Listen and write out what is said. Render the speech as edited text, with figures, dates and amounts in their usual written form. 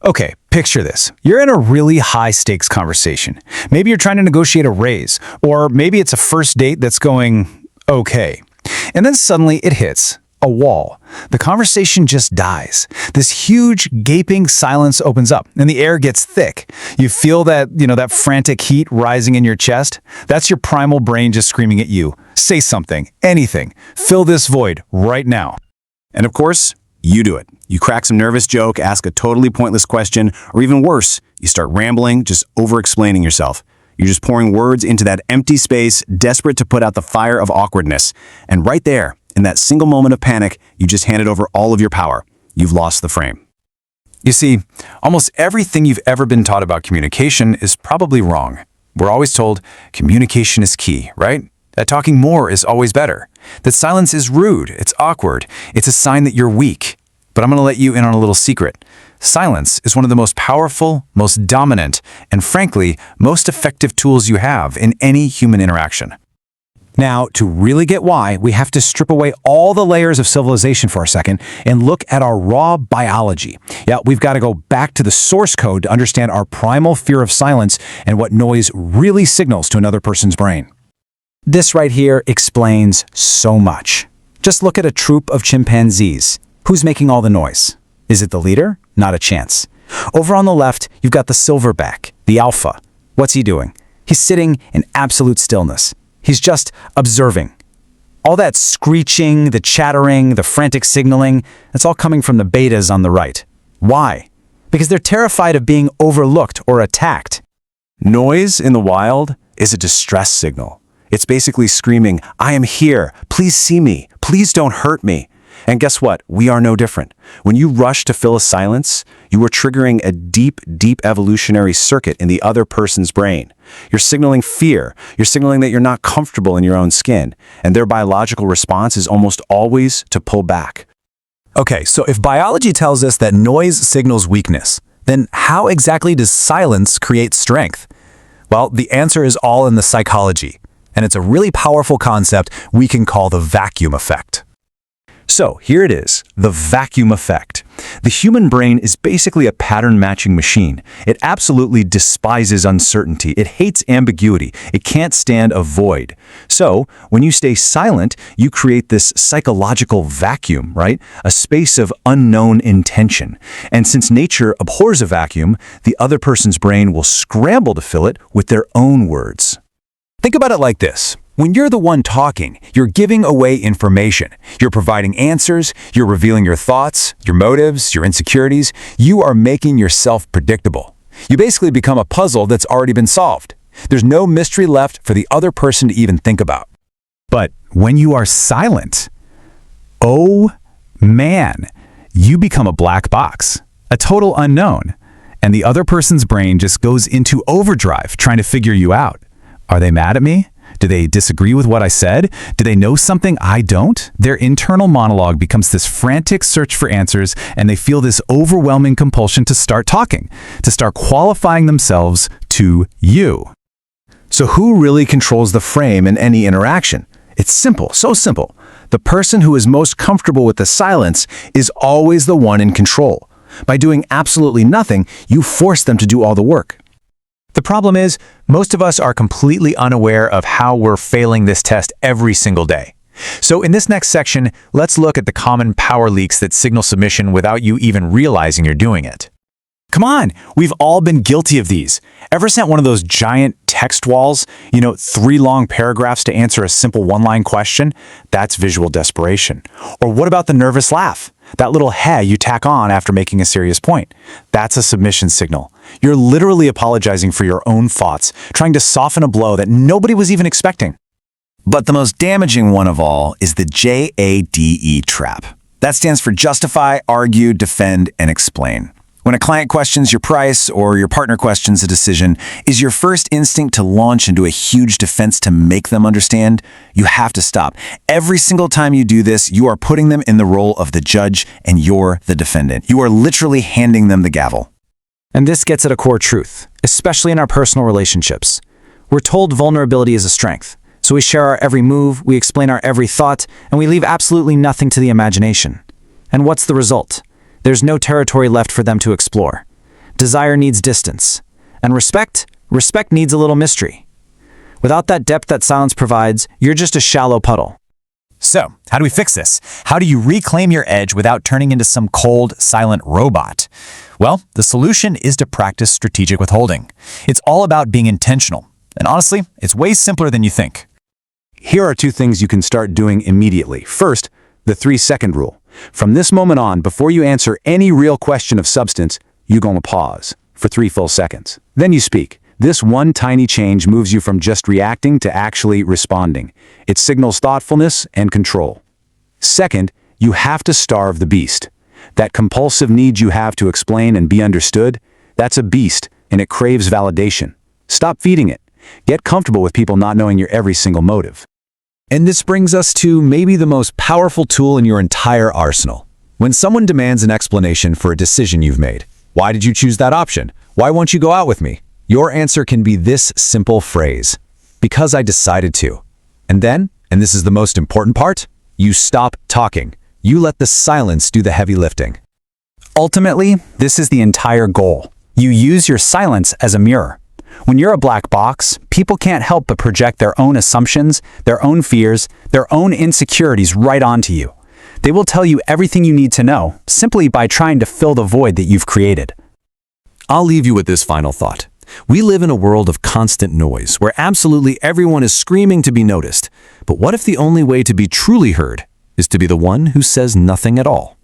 Okay, picture this. You're in a really high-stakes conversation. Maybe you're trying to negotiate a raise, or maybe it's a first date that's going okay. And then suddenly it hits a wall. The conversation just dies. This huge, gaping silence opens up, and the air gets thick. You feel that frantic heat rising in your chest? That's your primal brain just screaming at you. Say something, anything. Fill this void right now. And of course, you do it. You crack some nervous joke, ask a totally pointless question, or even worse, you start rambling, just over-explaining yourself. You're just pouring words into that empty space, desperate to put out the fire of awkwardness. And right there, in that single moment of panic, you just handed over all of your power. You've lost the frame. You see, almost everything you've ever been taught about communication is probably wrong. We're always told communication is key, right? That talking more is always better. That silence is rude, it's awkward, it's a sign that you're weak. But I'm going to let you in on a little secret. Silence is one of the most powerful, most dominant, and frankly, most effective tools you have in any human interaction. Now, to really get why, we have to strip away all the layers of civilization for a second and look at our raw biology. Yeah, we've got to go back to the source code to understand our primal fear of silence and what noise really signals to another person's brain. This right here explains so much. Just look at a troop of chimpanzees. Who's making all the noise? Is it the leader? Not a chance. Over on the left, you've got the silverback, the alpha. What's he doing? He's sitting in absolute stillness. He's just observing. All that screeching, the chattering, the frantic signaling, that's all coming from the betas on the right. Why? Because they're terrified of being overlooked or attacked. Noise in the wild is a distress signal. It's basically screaming, "I am here. Please see me. Please don't hurt me." And guess what? We are no different. When you rush to fill a silence, you are triggering a deep, deep evolutionary circuit in the other person's brain. You're signaling fear. You're signaling that you're not comfortable in your own skin. And their biological response is almost always to pull back. Okay, so if biology tells us that noise signals weakness, then how exactly does silence create strength? Well, the answer is all in the psychology. And it's a really powerful concept we can call the vacuum effect. So here it is, the vacuum effect. The human brain is basically a pattern-matching machine. It absolutely despises uncertainty. It hates ambiguity. It can't stand a void. So when you stay silent, you create this psychological vacuum, right? A space of unknown intention. And since nature abhors a vacuum, the other person's brain will scramble to fill it with their own words. Think about it like this. When you're the one talking, you're giving away information. You're providing answers, you're revealing your thoughts, your motives, your insecurities. You are making yourself predictable. You basically become a puzzle that's already been solved. There's no mystery left for the other person to even think about. But when you are silent, oh man, you become a black box, a total unknown. And the other person's brain just goes into overdrive trying to figure you out. Are they mad at me? Do they disagree with what I said? Do they know something I don't? Their internal monologue becomes this frantic search for answers, and they feel this overwhelming compulsion to start talking, to start qualifying themselves to you. So who really controls the frame in any interaction? It's simple, so simple. The person who is most comfortable with the silence is always the one in control. By doing absolutely nothing, you force them to do all the work. The problem is, most of us are completely unaware of how we're failing this test every single day. So in this next section, let's look at the common power leaks that signal submission without you even realizing you're doing it. Come on, we've all been guilty of these. Ever sent one of those giant text walls, 3 long paragraphs to answer a simple one-line question? That's visual desperation. Or what about the nervous laugh? That little "hey" you tack on after making a serious point. That's a submission signal. You're literally apologizing for your own thoughts, trying to soften a blow that nobody was even expecting. But the most damaging one of all is the J.A.D.E. trap. That stands for justify, argue, defend, and explain. When a client questions your price or your partner questions a decision, is your first instinct to launch into a huge defense to make them understand? You have to stop. Every single time you do this, you are putting them in the role of the judge and you're the defendant. You are literally handing them the gavel. And this gets at a core truth, especially in our personal relationships. We're told vulnerability is a strength. So we share our every move, we explain our every thought, and we leave absolutely nothing to the imagination. And what's the result? There's no territory left for them to explore. desire needs distance. And respect needs a little mystery. Without that depth that silence provides, you're just a shallow puddle. So, how do we fix this? How do you reclaim your edge without turning into some cold, silent robot? Well, the solution is to practice strategic withholding. It's all about being intentional. And honestly, it's way simpler than you think. Here are 2 things you can start doing immediately. First, the 3-second rule. From this moment on, before you answer any real question of substance, you're going to pause for 3 full seconds. Then you speak. This one tiny change moves you from just reacting to actually responding. It signals thoughtfulness and control. Second, you have to starve the beast. That compulsive need you have to explain and be understood, that's a beast, and it craves validation. Stop feeding it. Get comfortable with people not knowing your every single motive. And this brings us to maybe the most powerful tool in your entire arsenal. When someone demands an explanation for a decision you've made, why did you choose that option? Why won't you go out with me? Your answer can be this simple phrase: because I decided to. And then, and this is the most important part, you stop talking. You let the silence do the heavy lifting. Ultimately, this is the entire goal. You use your silence as a mirror. When you're a black box, people can't help but project their own assumptions, their own fears, their own insecurities right onto you. They will tell you everything you need to know, simply by trying to fill the void that you've created. I'll leave you with this final thought. We live in a world of constant noise, where absolutely everyone is screaming to be noticed. But what if the only way to be truly heard is to be the one who says nothing at all?